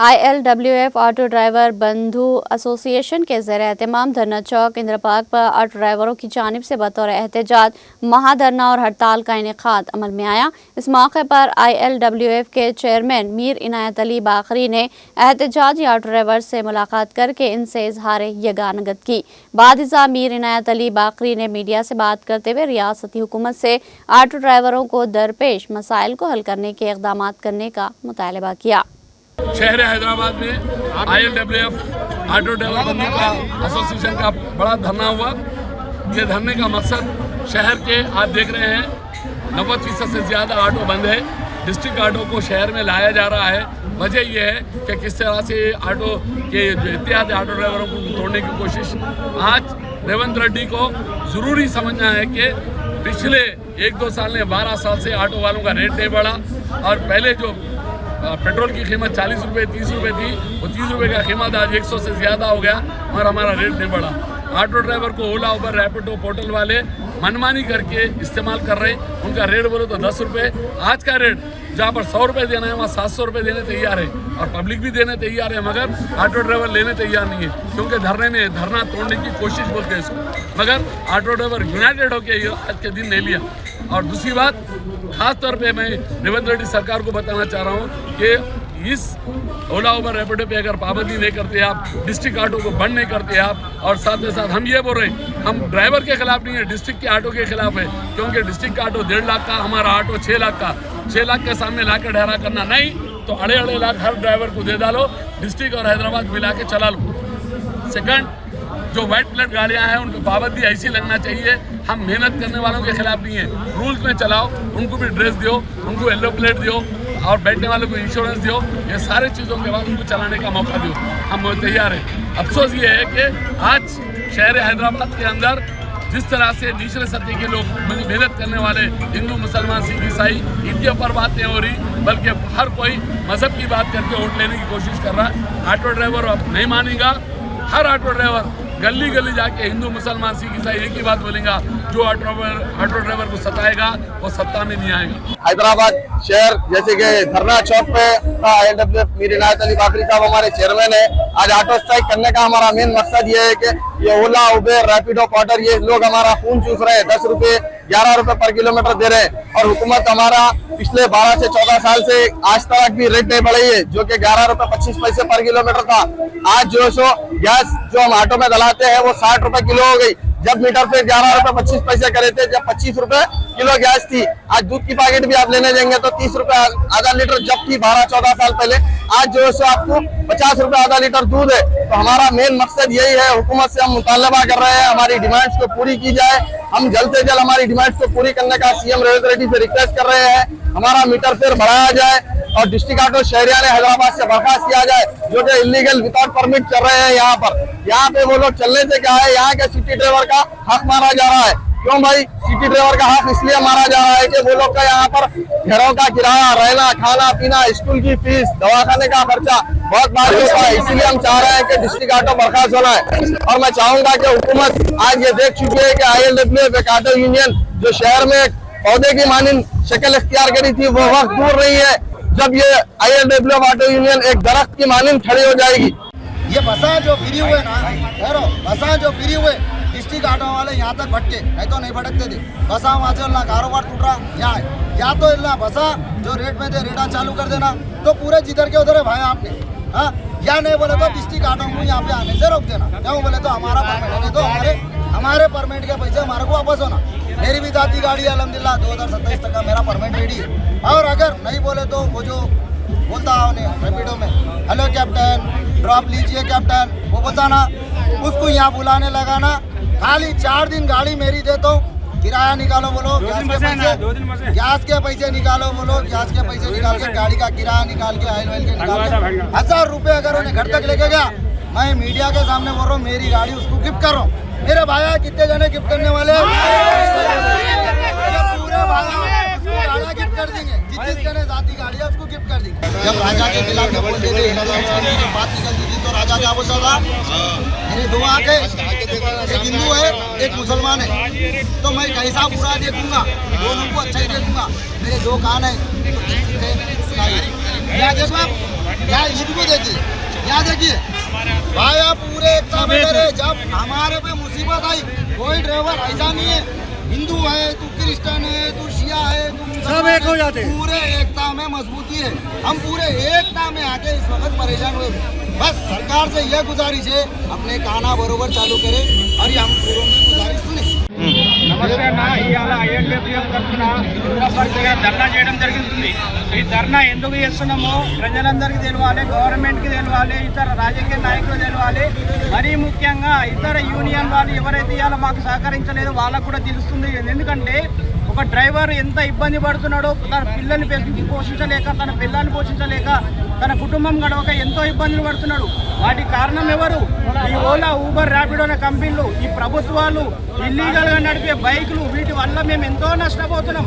ILWF auto driver बंधु association के ज़रिए एहतमाम धरना चौक इंदिरा पार्क पर ऑटो ड्राइवरों की जानिब से बतौर एहतजाज महाधरना और हड़ताल का इनेकाद अमल में आया। इस मौके पर ILWF के चेयरमैन मीर इनायत अली बाकरी ने एहतजाजी ऑटो ड्राइवर से मुलाकात करके इनसे इजहार यगानगत की। बादिज़ा मीर इनायत अली बाकरी ने मीडिया से बात करते हुए रियासती हुकूमत से ऑटो ड्राइवरों को दरपेश मसाइल को हल करने के इक़दाम करने का मुतालबा किया। शहर हैदराबाद में ILWF ऑटो ड्राइवर बंधु का एसोसिएशन का बड़ा धरना हुआ। ये धरने का मकसद शहर के आप देख रहे हैं 90% से ज़्यादा ऑटो बंद है। डिस्ट्रिक्ट ऑटो को शहर में लाया जा रहा है। वजह यह है कि किस तरह से ऑटो के जो इत्तेहादी ऑटो ड्राइवरों को तोड़ने की कोशिश। आज रेवंत रेड्डी को ज़रूरी समझना है कि पिछले 1-2 साल में 12 साल से ऑटो वालों का रेट नहीं बढ़ा और पहले जो पेट्रोल की कीमत 40 रुपये 30 रुपये थी वो 30 रुपये का कीमत आज 100 से ज़्यादा हो गया और हमारा रेट नहीं बढ़ा। ऑटो ड्राइवर को ओला उबर रैपिडो पोर्टल वाले मनमानी करके इस्तेमाल कर रहे। उनका रेट बोलो तो 10 रुपये। आज का रेट जहाँ पर 100 रुपये देना है वहाँ 700 रुपये देने तैयार है और पब्लिक भी देने तैयार है, मगर ऑटो ड्राइवर लेने तैयार नहीं है क्योंकि धरना तोड़ने की कोशिश बोलते हैं इसको, मगर ऑटो ड्राइवर यूनाइटेड होकर आज के दिन नहीं लिया। और दूसरी बात खास तौर पे मैं रेवंत रेड्डी सरकार को बताना चाह रहा हूँ कि इस ओला उबर रैपिडो पे अगर पाबंदी नहीं करते आप, डिस्ट्रिक्ट ऑटो को बंद नहीं करते आप, और साथ में साथ हम ये बोल रहे हैं हम ड्राइवर के खिलाफ नहीं है, डिस्ट्रिक्ट के ऑटो के खिलाफ है, क्योंकि डिस्ट्रिक्ट का ऑटो 1.5 लाख का, हमारा ऑटो 6 लाख का। 6 लाख के सामने ला के ठहरा करना नहीं तो 2.5 लाख हर ड्राइवर को दे डालो, डिस्ट्रिक्ट और हैदराबाद मिला के चला लो। सेकंड, जो वाइट प्लेट गाड़ियाँ हैं उनको पाबंदी ऐसी लगना चाहिए। हम मेहनत करने वालों के खिलाफ नहीं है, रूल्स में चलाओ, उनको भी ड्रेस दो, उनको येलो प्लेट दो और बैठने वालों को इंश्योरेंस दो। ये सारे चीज़ों के बाद उनको चलाने का मौका दो, हम तैयार हैं। अफसोस ये है कि आज शहर हैदराबाद के अंदर जिस तरह से निचले सतह के लोग मेहनत करने वाले हिंदू मुसलमान सिख ईसाई इनके ऊपर बात नहीं हो रही, बल्कि हर कोई मज़हब की बात करके वोट लेने की कोशिश कर रहा है। ऑटो ड्राइवर अब नहीं मानेगा। हर ऑटो ड्राइवर गली गली जाके हिंदू मुसलमान सिख ईसाई एक ही बात बोलेगा, जो ऑटो ड्राइवर को सताएगा वो सत्ता में नहीं आएगा। हैदराबाद शहर जैसे कि धरना चौक पे ILWF मीर इनायत अली बाकरी साहब हमारे चेयरमैन है। आज ऑटो स्ट्राइक करने का हमारा मेन मकसद ये है कि ये ओला उबेर रैपिडो पोर्टर ये लोग हमारा खून चूस रहे हैं। 10 रुपये 11 रुपये पर किलोमीटर दे रहे हैं और हुकूमत हमारा पिछले 12 से 14 साल से आज तक भी रेट नहीं बढ़ाई है, जो कि 11 रुपये 25 पैसे पर किलोमीटर था। आज जो सो गैस जो हम ऑटो में डलाते हैं वो 60 रुपए किलो हो गई। जब मीटर पे 11 रुपए 25 पैसे करे थे, जब 25 रुपए किलो गैस थी। आज दूध की पैकेट भी आप लेने जाएंगे तो 30 रुपए आधा लीटर जब थी 12-14 साल पहले, आज जो है सो आपको 50 रुपए आधा लीटर दूध है। तो हमारा मेन मकसद यही है, हुकूमत से हम मुतालबा कर रहे हैं हमारी डिमांड्स को पूरी की जाए। हम जल्द से जल्द हमारी डिमांड्स को पूरी करने का CM रेवंत रेड्डी से रिक्वेस्ट कर रहे हैं। हमारा मीटर फेयर बढ़ाया जाए और डिस्ट्रिक्ट ऑटो शहरियाने हैदराबाद से बर्खास्त किया जाए, जो कि इलीगल विदाउट परमिट कर रहे हैं। यहाँ पे वो लोग चलने से क्या है, यहाँ के सिटी ड्राइवर का हक मारा जा रहा है। क्यों भाई सिटी ड्राइवर का हक इसलिए मारा जा रहा है कि वो लोग का यहाँ पर घरों का किराया, रहना, खाना पीना, स्कूल की फीस, दवाखाने का खर्चा बहुत भारी होता है। इसीलिए हम चाह रहे हैं कि डिस्ट्रिक्ट ऑटो बर्खास्त होना है। और मैं चाहूंगा कि हुकूमत आज ये देख चुकी है कि ILWF एक ऑटो यूनियन जो शहर में एक पौधे की मानिंद शक्ल इख्तियार करी थी, वो वक्त दूर नहीं है जब ये ILWF ऑटो यूनियन एक दरख्त की मानिंद खड़ी हो जाएगी। ये बसा जो फ्री हुए ना, बसा जो फ्री हुए डिस्ट्रिक्ट ऑटो वाले यहाँ तक भटके, नहीं तो नहीं भटकते थे। बसा वहाँ से ना कारोबार टूट रहा यहाँ है, या तो इतना बसा जो रेट में थे रेटा चालू कर देना तो पूरे जिधर के उधर है भाई आपने, हाँ, या नहीं बोले तो डिस्ट्रिक्ट ऑटो को यहाँ पे आने से रोक देना। क्यों बोले तो हमारा परमिट है, तो हमारे परमिट के पैसे हमारे को वापस होना। मेरी भी जाती गाड़ी है अल्हम्दुलिल्लाह 2027 तक का मेरा परमिट रेडी है। और अगर नहीं बोले तो वो जो बोलता है रैपिडो में हेलो कैप्टन ड्रॉप लीजिए कैप्टन, वो बताना, उसको यहाँ बुलाने लगाना। खाली 4 दिन गाड़ी मेरी देता हूँ, किराया निकालो बोलो, गैस के पैसे निकालो बोलो, गैस के पैसे निकाल के गाड़ी का किराया निकाल के ऑयल के निकाल के 1000 रुपये अगर उन्हें घर तक लेके गया, मैं मीडिया के सामने बोल रहा हूँ मेरी गाड़ी उसको गिफ्ट कर रहा हूँ। मेरे भाई कितने जने गिफ्ट करने वाले हैं? पूरे भाई गिफ्ट कर देंगे, जिस जने जाती गाड़ी है उसको गिफ्ट कर देंगे। जब राजा के खिलाफ में बोलते थे जब बात निकलती थी तो राजा क्या बोलता था, मेरे 2 आँख है, एक हिंदू है एक मुसलमान है, तो मैं कैसा बुरा देखूंगा, दोनों को अच्छा ही देखूंगा। मेरे 2 कान है, तो देखो आप यहाँ इनको देखिए, यहाँ देखिए भाई, आप पूरे एकता में रहे। जब हमारे पे मुसीबत आई, कोई ड्राइवर ऐसा नहीं है हिंदू है तू क्रिश्चियन है तू शिया है तू सब एक हो जाते, पूरे एकता में मजबूती है। हम पूरे एकता में आके इस वक्त परेशान हुए। बस सरकार से यह गुजारिश है, अपने काना बरोबर चालू करे और ये हम पूरों की गुजारिश सुने। నమస్తే అన్న, ఇవాళ ఐఎల్డబ్ల్యూఎఫ్ తరఫున ధర్నా చేయడం జరుగుతుంది. ఈ ధర్నా ఎందుకు చేస్తున్నామో ప్రజలందరికీ తెలియాలి, గవర్నమెంట్కి తెలియాలి, ఇతర రాజకీయ నాయకులు తెలియాలి, మరీ ముఖ్యంగా ఇతర యూనియన్ వాళ్ళు ఎవరైతే ఇవాళ మాకు సహకరించలేదో వాళ్ళకు కూడా తెలుస్తుంది. ఎందుకంటే ఒక డ్రైవర్ ఎంత ఇబ్బంది పడుతున్నాడో, తన పిల్లల్ని పోషించలేక, తన పిల్లల్ని పోషించలేక, తన కుటుంబం గడవక ఎంతో ఇబ్బందులు పడుతున్నాడు. వాటి కారణం ఎవరు? ఈ ఓలా, ఊబర్, ర్యాపిడో అనే కంపెనీలు, ఈ ప్రభుత్వాలు, ఇల్లీగల్గా నడిపే బైకులు, వీటి వల్ల మేము ఎంతో నష్టపోతున్నాం.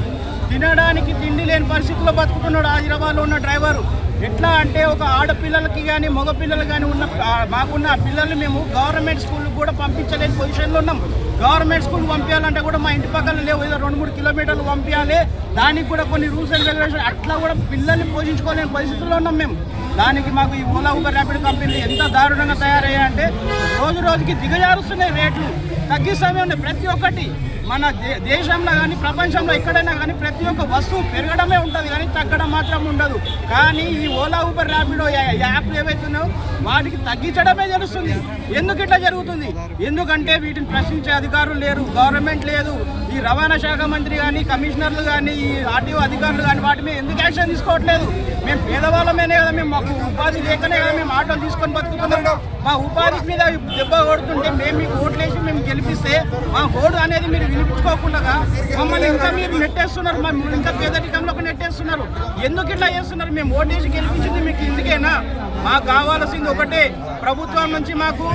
తినడానికి తిండి లేని పరిస్థితుల్లో బతుకుతున్నాడు హైదరాబాద్లో ఉన్న డ్రైవరు. ఎట్లా అంటే ఒక ఆడపిల్లలకి కానీ మగపిల్లలు కానీ ఉన్న మాకున్న పిల్లల్ని మేము గవర్నమెంట్ స్కూల్కి కూడా పంపించలేని పొజిషన్లో ఉన్నాం. గవర్నమెంట్ స్కూల్ పంపించాలంటే కూడా మా ఇంటి పక్కన లేవు, ఏదో 2-3 కిలోమీటర్లు పంపించాలి. దానికి కూడా కొన్ని రూల్స్ అండ్ రెగ్యులేషన్, అట్లా కూడా పిల్లల్ని పోషించుకోలేని పరిస్థితుల్లో ఉన్నాం మేము. దానికి మాకు ఈ ఓలా, ఊబర్, ర్యాపిడ్ కంపెనీలు ఎంత దారుణంగా తయారయ్యాయంటే రోజు రోజుకి దిగజారుస్తున్నాయి రేట్లు. తగ్గిస్తామే ఉన్నాయి ప్రతి ఒక్కటి. మన దేశంలో కానీ ప్రపంచంలో ఎక్కడైనా కానీ ప్రతి ఒక్క వస్తువు పెరగడమే ఉంటుంది కానీ తగ్గడం మాత్రం ఉండదు. కానీ ఈ ఓలా, ఊబర్, ర్యాపిడో యాప్లు ఏవైతున్నాయో వాటికి తగ్గించడమే తెలుస్తుంది. ఎందుకు ఇట్లా జరుగుతుంది? ఎందుకంటే వీటిని ప్రశ్నించే అధికారులు లేరు, గవర్నమెంట్ లేదు. ఈ రవాణా శాఖ మంత్రి కానీ, కమిషనర్లు కానీ, ఈ ఆర్టీఓ అధికారులు కానీ వాటి మీద ఎందుకు యాక్షన్ తీసుకోవట్లేదు? మేము పేదవాళ్ళమేనే కదా, మేము మాకు ఉపాధి లేకనే కదా మేము ఆటోలు తీసుకొని బతుకుతున్నాం. మా ఉపాధి మీద దెబ్బ కొడుతుంటే మేము మీకు ఓట్లేసి మేము గెలిపిస్తే మా ఓటు అనేది మీరు వినిపించుకోకుండా మమ్మల్ని ఇంకా మీరు నెట్టేస్తున్నారు, మమ్మల్ని ఇంకా పేదరికంలోకి నెట్టేస్తున్నారు. ఎందుకు ఇట్లా చేస్తున్నారు? మేము ఓటేసి గెలిపించింది మీకు ఇందుకేనా? మాకు కావాల్సింది ఒకటే, ప్రభుత్వం నుంచి మాకు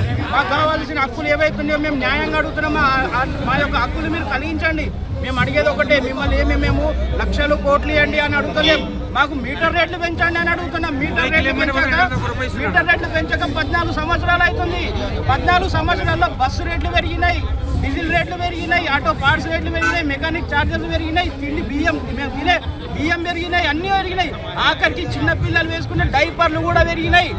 కావాల్సిన హక్కులు ఏవైతున్నాయో మేము న్యాయంగా అడుగుతున్నామో మా యొక్క హక్కులు మీరు కలిగించండి. మేము అడిగేది ఒకటే, మిమ్మల్ని మేము లక్షలు కోట్లు ఇవ్వండి అని అడుగుతలేం. మాకు మీటర్ రేట్లు పెంచండి అని అడుగుతున్నాం. మీటర్ రేట్లు పెంచక 14 సంవత్సరాలు అవుతుంది. 14 సంవత్సరాల్లో బస్సు రేట్లు పెరిగినాయి, డీజిల్ రేట్లు పెరిగినాయి, ఆటో పార్ట్స్ రేట్లు పెరిగినాయి, మెకానిక్ ఛార్జెస్ పెరిగినాయి, తిండి బియ్యం మేము తినే బియ్యం పెరిగినాయి, అన్నీ పెరిగినాయి. ఆఖరికి చిన్న పిల్లలు వేసుకునే డైపర్లు కూడా పెరిగినాయి.